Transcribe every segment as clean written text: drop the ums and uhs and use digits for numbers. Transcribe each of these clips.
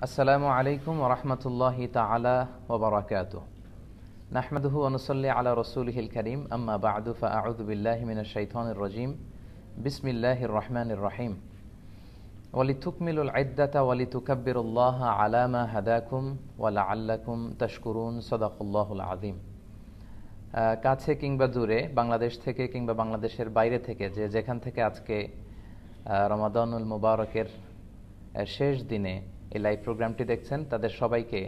আসসালামু আলাইকুম ওয়া রাহমাতুল্লাহি তাআলা ওয়া বারাকাতুহু। নাহমাদুহু ওয়া নুসাল্লি আলা রাসূলিহিল কারীম, আম্মা বা'দু ফাআউযু বিল্লাহি মিনাশ শাইতানির রাজীম। বিসমিল্লাহির রাহমানির রাহিম। ওয়া লিতুকমিলুল ইদ্দাতা ওয়া লিতুকাব্বিরুল্লাহা আলা মা হাদাকুম ওয়া লাআল্লাকুম তাশকুরুন। সাদাকাল্লাহুল আযীম। কাছে কিংবা দূরে, বাংলাদেশ থেকে কিংবা বাংলাদেশের বাইরে থেকে, যে যেখান থেকে আজকে রমাদানুল মুবারকের শেষ দিনে এই লাইভ প্রোগ্রামটি দেখছেন, তাদের সবাইকে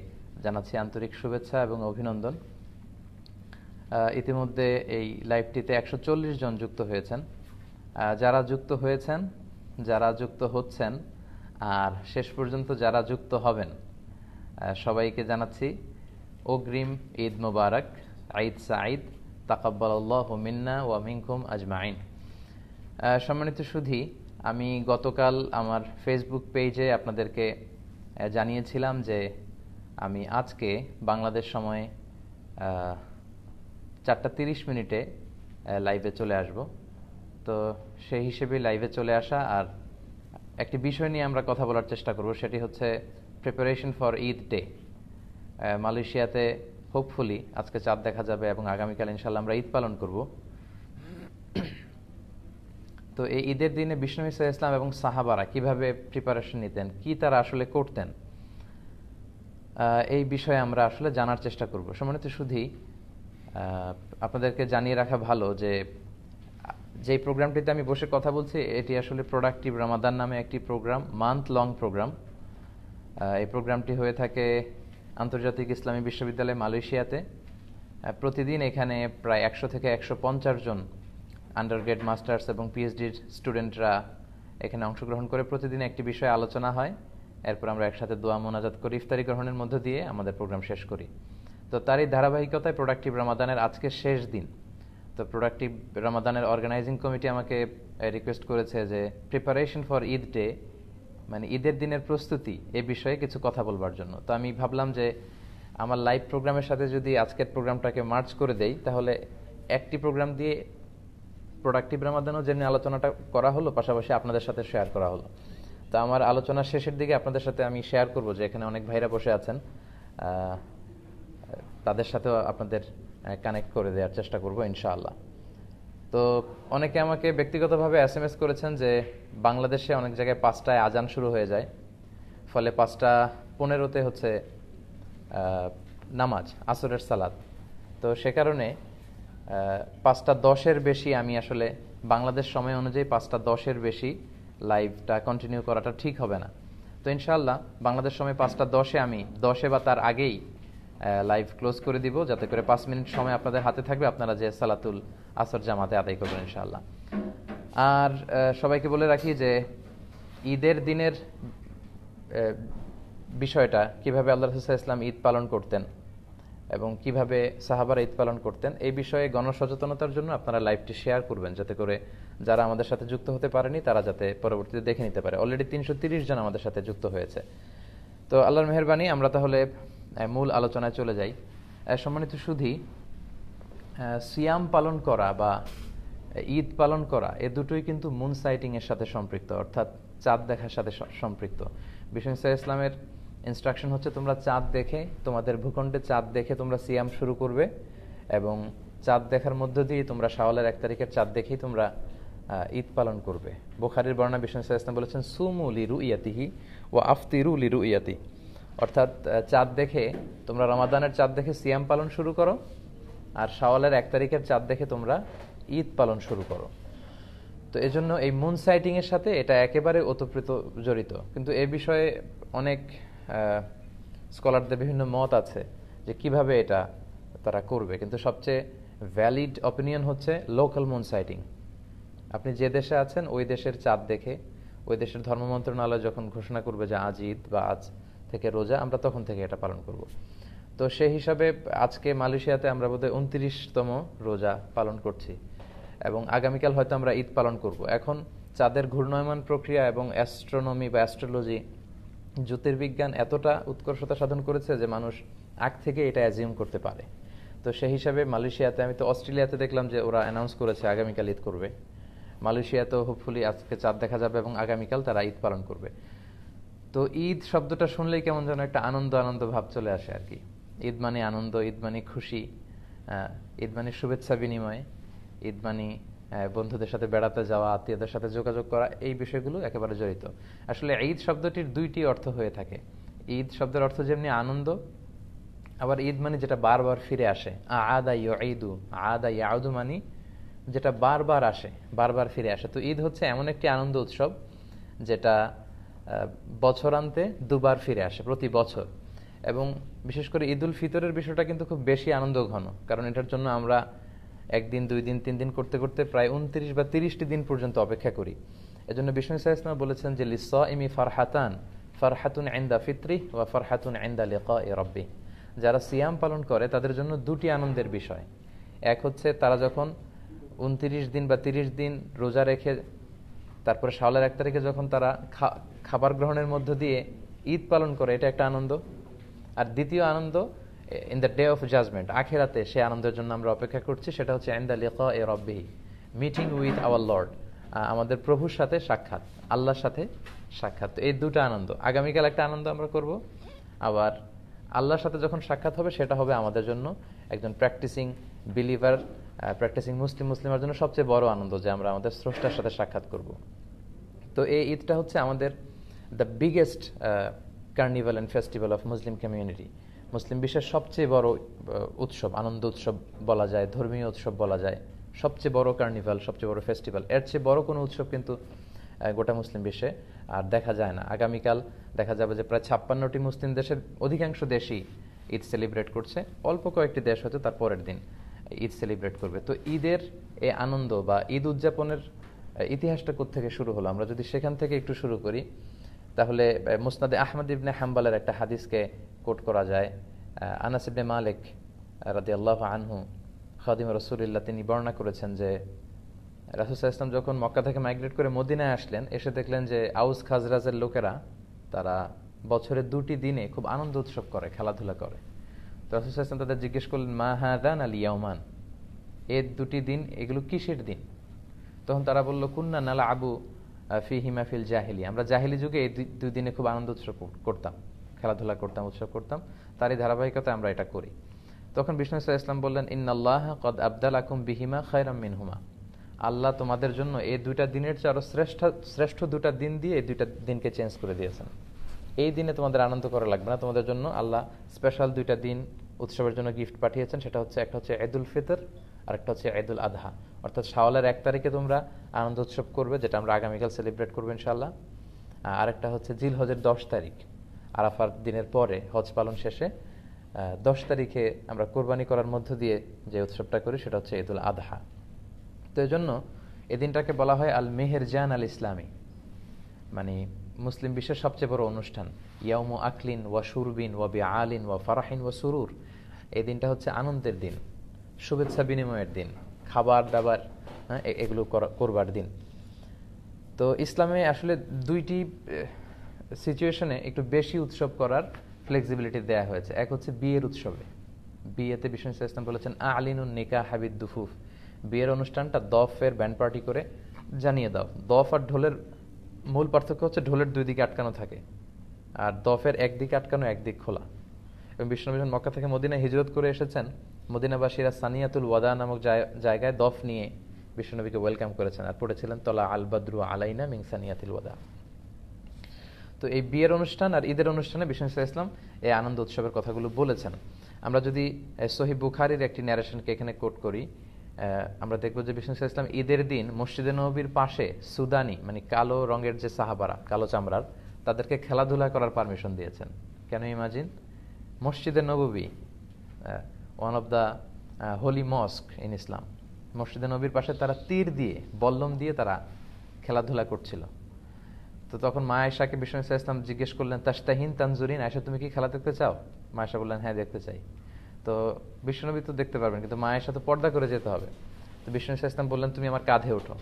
জানাচ্ছি আন্তরিক শুভেচ্ছা এবং অভিনন্দন। ইতিমধ্যে এই লাইভটিতে 140 জন যুক্ত হয়েছেন। যারা যুক্ত হয়েছেন, যারা যুক্ত হচ্ছেন, আর শেষ পর্যন্ত যারা যুক্ত হবেন, সবাইকে জানাচ্ছি অগ্রিম ঈদ মুবারক, ঈদ সাঈদ, তাকাব্বালাল্লাহু মিন্না ওয়া মিনকুম আজমাইন। সম্মানিত সুধী, আমি গতকাল আমার ফেসবুক পেজে আপনাদেরকে জানিয়েছিলাম যে আমি আজকে বাংলাদেশ সময় 4:30 লাইভে চলে আসব। তো সেই হিসেবে লাইভে চলে আসা, আর একটি বিষয় নিয়ে আমরা কথা বলার চেষ্টা করব, সেটি হচ্ছে প্রিপারেশন ফর ঈদ ডে। মালয়েশিয়াতে হোপফুলি আজকে চাঁদ দেখা যাবে এবং আগামীকাল ইনশাল্লাহ আমরা ঈদ পালন করব। তো এই ঈদের দিনে বিষ্ণু ঈসা ইসলাম এবং সাহাবারা কিভাবে প্রিপারেশন নিতেন, কি তারা আসলে করতেন, এই বিষয়ে আমরা আসলে জানার চেষ্টা করব। সম্মানিত সুধী, আপনাদেরকে জানিয়ে রাখা ভালো যে যেই প্রোগ্রামটিতে আমি বসে কথা বলছি, এটি আসলে প্রোডাক্টিভ রামাদান নামে একটি প্রোগ্রাম, মান্থ লং প্রোগ্রাম। এই প্রোগ্রামটি হয়ে থাকে আন্তর্জাতিক ইসলামী বিশ্ববিদ্যালয় মালয়েশিয়াতে। প্রতিদিন এখানে প্রায় 100 থেকে 150 জন আন্ডারগ্রেড, মাস্টার্স এবং পিএইচডির স্টুডেন্টরা এখানে অংশগ্রহণ করে। প্রতিদিন একটি বিষয়ে আলোচনা হয়, এরপর আমরা একসাথে দোয়া মোনাজাত করি, ইফতারি গ্রহণের মধ্য দিয়ে আমাদের প্রোগ্রাম শেষ করি। তো তারই ধারাবাহিকতায় প্রোডাক্টিভ রামাদানের আজকে শেষ দিন। তো প্রোডাক্টিভ রামাদানের অর্গানাইজিং কমিটি আমাকে রিকোয়েস্ট করেছে যে প্রিপারেশন ফর ঈদ ডে, মানে ঈদের দিনের প্রস্তুতি, এ বিষয়ে কিছু কথা বলবার জন্য। তো আমি ভাবলাম যে আমার লাইভ প্রোগ্রামের সাথে যদি আজকের প্রোগ্রামটাকে মার্চ করে দেই, তাহলে একটি প্রোগ্রাম দিয়ে প্রোডাক্টিভ রামাদানও যেমনি আলোচনাটা করা হলো, পাশাপাশি আপনাদের সাথে শেয়ার করা হলো। তো আমার আলোচনার শেষের দিকে আপনাদের সাথে আমি শেয়ার করব যে এখানে অনেক ভাইরা বসে আছেন, তাদের সাথেও আপনাদের কানেক্ট করে দেওয়ার চেষ্টা করব ইনশাআল্লাহ। তো অনেকে আমাকে ব্যক্তিগতভাবে SMS করেছেন যে বাংলাদেশে অনেক জায়গায় 5টায় আজান শুরু হয়ে যায়, ফলে 5:15 হচ্ছে নামাজ, আসরের সালাত। তো সে কারণে 5:10 বেশি আমি আসলে বাংলাদেশ সময় অনুযায়ী 5:10 বেশি লাইভটা কন্টিনিউ করাটা ঠিক হবে না। তো ইনশাআল্লাহ বাংলাদেশ সময় 5:10 আমি 10 বা তার আগেই লাইভ ক্লোজ করে দিব, যাতে করে 5 মিনিট সময় আপনাদের হাতে থাকবে, আপনারা যে সালাতুল আসর জামাতে আদায় করবেন ইনশাআল্লাহ। আর সবাইকে বলে রাখি যে ঈদের দিনের বিষয়টা, কিভাবে আল্লাহ রাসূল সাল্লাল্লাহু আলাইহি ওয়াসাল্লাম ঈদ পালন করতেন এবং কিভাবে সাহাবারা ঈদ পালন করতেন, এই বিষয়ে গণসচেতনতার জন্য আপনারা লাইভটি শেয়ার করবেন, যাতে করে যারা আমাদের সাথে যুক্ত হতে পারেনি তারা যাতে পরবর্তীতে দেখে নিতে পারে। অলরেডি 330 জন আমাদের সাথে যুক্ত হয়েছে। তো আল্লাহর মেহেরবানি, আমরা তাহলে মূল আলোচনায় চলে যাই। সম্মানিত সুধী, সিয়াম পালন করা বা ঈদ পালন করা, এ দুটোই কিন্তু মুন সাইটিং এর সাথে সম্পৃক্ত, অর্থাৎ চাঁদ দেখার সাথে সম্পৃক্ত। বিষ্ণু ঈসা ইসলামের ইনস্ট্রাকশন হচ্ছে, তোমরা চাঁদ দেখে, তোমাদের ভূখণ্ডে চাঁদ দেখে তোমরা সিয়াম শুরু করবে, এবং চাঁদ দেখার মধ্য দিয়ে তোমরা শাওয়ালের 1 তারিখের চাঁদ দেখেই তোমরা ঈদ পালন করবে। বুখারীর বর্ণনা, বিষ্ণু ঈসা ইসলাম বলেছেন, সুমু লিরুইয়াতিহি ওয়া আফতিরু লিরুইয়াতি, অর্থাৎ চাঁদ দেখে তোমরা, রমাদানের চাঁদ দেখে সিয়াম পালন শুরু করো, আর শাওয়ালের 1 তারিখের চাঁদ দেখে তোমরা ঈদ পালন শুরু করো। তো এজন্য এই মুন সাইটিং এর সাথে এটা একেবারে ওতপ্রোত জড়িত। কিন্তু এ বিষয়ে অনেক স্কলারদের বিভিন্ন মত আছে যে কিভাবে এটা তারা করবে, কিন্তু সবচেয়ে ভ্যালিড অপিনিয়ন হচ্ছে লোকাল মুন সাইটিং। আপনি যে দেশে আছেন ওই দেশের চাঁদ দেখে, ওই দেশের ধর্ম মন্ত্রণালয় যখন ঘোষণা করবে যে আজ ঈদ বা আজ থেকে রোজা, আমরা তখন থেকে এটা পালন করব। তো সেই হিসাবে আজকে মালয়েশিয়াতে আমরা বোধহয় 29তম রোজা পালন করছি, এবং আগামীকাল হয়তো আমরা ঈদ পালন করব। এখন চাঁদের ঘূর্ণায়মান প্রক্রিয়া এবং অ্যাস্ট্রোনমি বা অ্যাস্ট্রোলজি, জ্যোতির্বিজ্ঞান এতটা উৎকর্ষতা সাধন করেছে যে মানুষ আগ থেকে এটা অ্যাজিউম করতে পারে। তো সেই হিসাবে মালয়েশিয়াতে, আমি তো অস্ট্রেলিয়াতে দেখলাম যে ওরা অ্যানাউন্স করেছে আগামীকাল ঈদ করবে। মালয়েশিয়াতেও হোপফুলি আজকে চাঁদ দেখা যাবে এবং আগামীকাল তারা ঈদ পালন করবে। তো ঈদ শব্দটা শুনলেই কেমন যেন একটা আনন্দ আনন্দ ভাব চলে আসে আর কি। ঈদ মানে আনন্দ, ঈদ মানে খুশি, ঈদ মানে শুভেচ্ছা বিনিময়, ঈদ মানে বন্ধুদের সাথে বেড়াতে যাওয়া, আত্মীয়দের সাথে যোগাযোগ করা, এই বিষয়গুলো একেবারে জড়িত। আসলে ঈদ শব্দটির দুইটি অর্থ হয়ে থাকে। ঈদ শব্দের অর্থ যেমনি আনন্দ, আবার ঈদ মানে যেটা বারবার ফিরে আসে। আদা ইয়াউদু, আদা ইয়াউদু মানে যেটা বারবার আসে, বারবার ফিরে আসে। তো ঈদ হচ্ছে এমন একটি আনন্দ উৎসব যেটা বছরান্তে দুবার ফিরে আসে, প্রতি বছর। এবং বিশেষ করে ঈদ উল ফিতরের বিষয়টা কিন্তু খুব বেশি আনন্দ ঘন, কারণ এটার জন্য আমরা একদিন, 2 দিন, 3 দিন করতে করতে প্রায় 29 বা 30টি দিন পর্যন্ত অপেক্ষা করি। এজন্য বিষ্ণু সাল্লাল্লাহু আলাইহি ওয়াসাল্লাম বলেছেন যে লিস-সাইমি ফারহাতান, ফারহাতুন ইনদা ফিত্রিহি ওয়া ফারহাতুন ইনদা লিকাই রাব্বিহ। যারা সিয়াম পালন করে তাদের জন্য দুটি আনন্দের বিষয়। এক হচ্ছে তারা যখন 29 দিন বা 30 দিন রোজা রেখে তারপরে শাওয়ালের 1 তারিখে যখন তারা খাবার গ্রহণের মধ্য দিয়ে ঈদ পালন করে, এটা একটা আনন্দ। আর দ্বিতীয় আনন্দ in the day of judgement, আখিরাতে সে আনন্দের জন্য আমরা অপেক্ষা করছি, সেটা হচ্ছে ইনদা লিকাই রাব্বিহি, মিটিং উইথ আওয়ার লর্ড, আমাদের প্রভুর সাথে সাক্ষাৎ, আল্লাহর সাথে সাক্ষাৎ। এই দুটো আনন্দ, আগামীকাল একটা আনন্দ আমরা করব, আবার আল্লাহর সাথে যখন সাক্ষাৎ হবে সেটা হবে আমাদের জন্য, একজন প্র্যাকটিসিং বিলিভার, প্র্যাকটিসিং মুসলিমের জন্য সবচেয়ে বড় আনন্দ যে আমরা আমাদের স্রষ্টার সাথে সাক্ষাৎ করব। তো এই ঈদটা হচ্ছে আমাদের the biggest carnival and festival of Muslim community. মুসলিম বিশ্বের সবচেয়ে বড় উৎসব, আনন্দ উৎসব বলা যায়, ধর্মীয় উৎসব বলা যায়, সবচেয়ে বড় কার্নিভাল, সবচেয়ে বড় ফেস্টিভ্যাল। এর চেয়ে বড় কোনো উৎসব কিন্তু গোটা মুসলিম বিশ্বে আর দেখা যায় না। আগামীকাল দেখা যাবে যে প্রায় 56টি মুসলিম দেশের অধিকাংশ দেশই ঈদ সেলিব্রেট করছে, অল্প কয়েকটি দেশ হয়তো তার পরের দিন ঈদ সেলিব্রেট করবে। তো ঈদের এই আনন্দ বা ঈদ উদযাপনের ইতিহাসটা কোত্থেকে শুরু হলো, আমরা যদি সেখান থেকে একটু শুরু করি তাহলে মুসনাদে আহমদ ইবনে হাম্বালের একটা হাদিসকে কোট করা যায়। আনাস ইবনে মালিক রাদিয়াল্লাহু আনহু, খাদিম রাসূলুল্লাহ, তিনি বর্ণনা করেছেন যে রাসূল সাল্লাল্লাহু আলাইহি ওয়াসাল্লাম যখন মক্কা থেকে মাইগ্রেট করে মদিনায় আসলেন, এসে দেখলেন যে আউস খাজরাজের লোকেরা তারা বছরের 2টি দিনে খুব আনন্দ উৎসব করে, খেলাধুলা করে। তো রাসূল সাল্লাল্লাহু আলাইহি ওয়াসাল্লাম তাদের জিজ্ঞেস করলেন, মা হাদান আল ইয়াওমান, এই 2টি দিন এগুলো কিসের দিন? তখন তারা বলল, কুন্না নালআবু ফিহিমা ফিল জাহিলি, আমরা জাহিলি যুগে এই 2 দিনে খুব আনন্দ উৎসব করতাম, খেলাধুলা করতাম, উৎসব করতাম, তারই ধারাবাহিকতায় আমরা এটা করি। তখন বিষ্ণু সাল্লাল্লাহু আলাইহি ওয়াসাল্লাম বললেন, ইন্নাল্লাহা ক্বাদ আবদালাকুম বিহিমা খায়রাম মিনহুমা, আল্লাহ তোমাদের জন্য এই 2টা দিনের চেয়ে আরো শ্রেষ্ঠ 2টা দিন দিয়ে এই 2টা দিনকে চেঞ্জ করে দিয়েছেন। এই দিনে তোমাদের আনন্দ করা লাগবে না, তোমাদের জন্য আল্লাহ স্পেশাল 2টা দিন উৎসবের জন্য গিফট পাঠিয়েছেন। সেটা হচ্ছে, একটা হচ্ছে ঈদুল ফিতর আর একটা হচ্ছে ঈদুল আদহা, অর্থাৎ শাওয়ালের 1 তারিখে তোমরা আনন্দ উৎসব করবে, যেটা আমরা আগামীকাল সেলিব্রেট করবো ইনশাআল্লাহ। আরেকটা হচ্ছে জিলহজের 10 তারিখ, আরাফার দিনের পরে, হজ পালন শেষে 10 তারিখে আমরা কোরবানি করার মধ্য দিয়ে যে উৎসবটা করি সেটা হচ্ছে ঈদুল আদহা। তো এই জন্য এই দিনটাকে বলা হয় আল মেহেরজান আল ইসলামী, মানে মুসলিম বিশ্বের সবচেয়ে বড় অনুষ্ঠান। ইয়াউমু আকলিন ওয়া শুরবিন ওয়া বিআলিন ওয়া ফারাহিন ওয়া সুরুর, এই দিনটা হচ্ছে আনন্দের দিন, শুভেচ্ছা বিনিময়ের দিন, খাবার দাবার এগুলো করবার দিন। তো ইসলামে আসলে 2টি সিচুয়েশনে একটু বেশি উৎসব করার ফ্লেক্সিবিলিটি দেয়া হয়েছে। এক হচ্ছে বিয়ের উৎসবে, বিয়েতে বিষ্ণু সাল্লাল্লাহু আলাইহি ওয়াসাল্লাম বলেছেন, আলিনুন নিকাহ হাবিদ দুফুফ, বিয়ের অনুষ্ঠানটা দফের ব্যান্ড পার্টি করে জানিয়ে দাও। দফ আর ঢোলের মূল পার্থক্য হচ্ছে ঢোলের 2 দিকে আটকানো থাকে, আর দফের একদিকে আটকানো, একদিক খোলা। এবং বিষ্ণু যখন মক্কা থেকে মদিনায় হিজরত করে এসেছেন, মদিনাবাসীরা সানিয়াতুল ওয়াদা নামক জায়গায় দফ নিয়ে বিশ্বনবীকে ওয়েলকাম করেছেন আর পড়েছিলেন তলা আল বদরু আলাইনা মিন সানিয়াতিল ওয়াদা। তো এই বিয়ের অনুষ্ঠান আর ঈদের অনুষ্ঠানে বিষ্ণু সাল্লাল্লাহু আলাইহি ওয়াসাল্লাম এই আনন্দ উৎসবের কথাগুলো বলেছেন। আমরা যদি সহিহ বুখারীর একটি ন্যারেশনকে এখানে কোট করি, আমরা দেখব যে বিষ্ণু সাল্লাল্লাহু আলাইহি ওয়াসাল্লাম ঈদের দিন মসজিদে নববীর পাশে সুদানি, মানে কালো রঙের যে সাহাবারা, কালো চামড়ার, তাদেরকে খেলাধুলা করার পারমিশন দিয়েছেন। কেন? ইমাজিন, মসজিদে নববী, one of the holy mosque in Islam, মসজিদে নবীর পাশে তারা তীর দিয়ে, বল্লম দিয়ে তারা খেলাধুলা করছিল। তো তখন মা আয়েশাকে বিষ্ণু সাল্লাল্লাহু আলাইহি ওয়াসাল্লাম জিজ্ঞেস করলেন, তাশতাহিন তানজুরিন, আয়েশা তুমি কি খেলা দেখতে চাও? মা আয়েশা বললেন, হ্যাঁ দেখতে চাই। তো বিশ্বনবী তো দেখতে পারবেন, কিন্তু মা আয়েশা তো পর্দা করে যেতে হবে। তো বিষ্ণু সাল্লাল্লাহু আলাইহি ওয়াসাল্লাম বললেন, তুমি আমার কাঁধে ওঠো।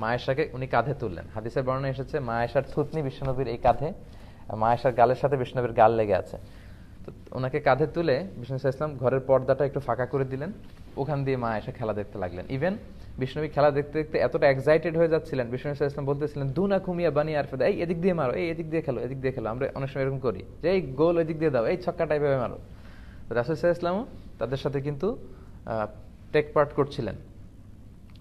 মা আয়েশাকে উনি কাঁধে তুললেন। হাদিসের বর্ণনা এসেছে মা আয়েশার থুতনি বিশ্বনবীর এই কাঁধে, মা আয়েশার গালের সাথে বিশ্বনবীর গাল লেগে আছে। তো ওনাকে কাঁধে তুলে বিষ্ণু সাল্লাল্লাহু আলাইহি ওয়াসাল্লাম ঘরের পর্দাটা একটু ফাঁকা করে দিলেন, ওখান দিয়ে মা আয়েশা খেলা দেখতে লাগলেন। ইভেন বিষ্ণবী খেলা দেখতে দেখতে এতটা এক্সাইটেড হয়ে যাচ্ছিলেন, বিষ্ণু সাল্লাল্লাহু আলাইহি ওয়াসাল্লাম বলতেছিলেন দুনা কুমিয়া বানি আরফাদা, এই এদিক দিয়ে মারো, এই এদিক দিয়ে খেলো, এদিক দিয়ে খেলো। আমরা অনেক সময় এরকম করি যে এই গোল এদিক দিয়ে দাও, এই ছক্কা টাইপের মারো। রাসূল সাল্লাল্লাহু আলাইহি ওয়াসাল্লামও তাদের সাথে কিন্তু টেক পার্ট করছিলেন,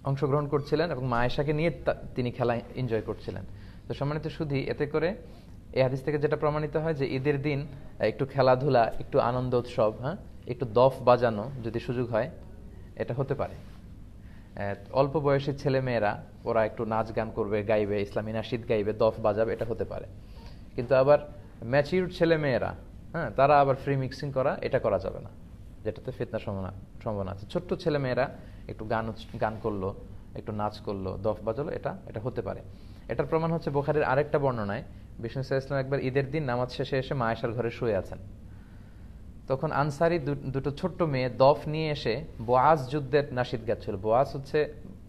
অংশগ্রহণ করছিলেন, এবং মা আয়েশাকে নিয়ে তিনি খেলা এনজয় করছিলেন। তো সম্মানিত সুধী, এতে করে এই হাদিস থেকে যেটা প্রমাণিত হয় যে ঈদের দিন একটু খেলাধুলা, একটু আনন্দ উৎসব, হ্যাঁ, একটু দফ বাজানো যদি সুযোগ হয়, এটা হতে পারে। অল্প বয়সী ছেলে মেয়েরা ওরা একটু নাচ গান করবে, গাইবে, ইসলামী নাশিদ গাইবে, দফ বাজাবে, এটা হতে পারে। কিন্তু আবার ম্যাচিউরড ছেলে মেয়েরা, হ্যাঁ, তারা আবার ফ্রি মিক্সিং করা, এটা করা যাবে না, যেটাতে ফিতনার সম্ভাবনা আছে। ছোট্ট ছেলে মেয়েরা একটু গান করলো, একটু নাচ করলো, দফ বাজালো, এটা হতে পারে। এটার প্রমাণ হচ্ছে বুখারীর আরেকটা বর্ণনায় বিষ্ণু সাল্লাল্লাহু আলাইহি ওয়াসাল্লাম একবার ঈদের দিন নামাজ শেষে এসে মা আয়েশার ঘরে শুয়ে আছেন। তখন আনসারি দুটো ছোট্ট মেয়ে দফ নিয়ে এসে বোয়াজ যুদ্ধের নাশিদ গাচ্ছিল। বোয়াজ হচ্ছে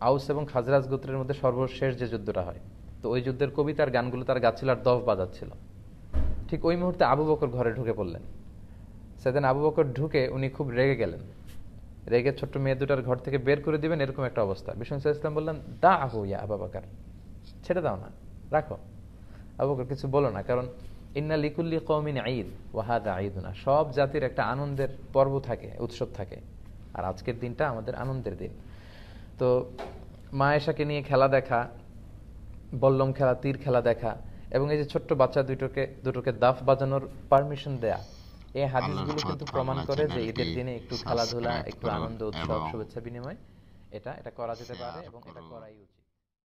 আউস এবং খাজরাজ গোত্রের মধ্যে সর্বশেষ যে যুদ্ধটা হয়, তো ওই যুদ্ধের কবিতার গানগুলো তারা গাচ্ছিল আর দফ বাজাচ্ছিল। ঠিক ওই মুহূর্তে আবু বকর ঘরে ঢুকে পড়লেন। সেদিন আবু বকর ঢুকে উনি খুব রেগে গেলেন, রেগে ছোট্ট মেয়ে দুটার ঘর থেকে বের করে দিবেন এরকম একটা অবস্থা। বিষ্ণু সাল্লাল্লাহু আলাইহি ওয়াসাল্লাম বললেন, দা আহু ইয়া আবু বকর, ছেড়ে দাও না, রাখো। আবু বকর কিছু বলো না, কারণ ইন্না লিকুল্লি কওমিন ঈদ ওয়া হাযা ঈদুনা, সব জাতির একটা আনন্দের পর্ব থাকে, উৎসব থাকে, আর আজকের দিনটা আমাদের আনন্দের দিন। তো মা আয়েশাকে নিয়ে খেলা দেখা, বল্লম খেলা, তীর খেলা দেখা, এবং এই যে ছোট্ট বাচ্চা দুটোকে দাফ বাজানোর পারমিশন দেয়া, এই হাদিসগুলো কিন্তু প্রমাণ করে যে ঈদের দিনে একটু খেলাধুলা, একটু আনন্দ উৎসব, শুভেচ্ছা বিনিময়, এটা করা যেতে পারে এবং এটা করাই উচিত।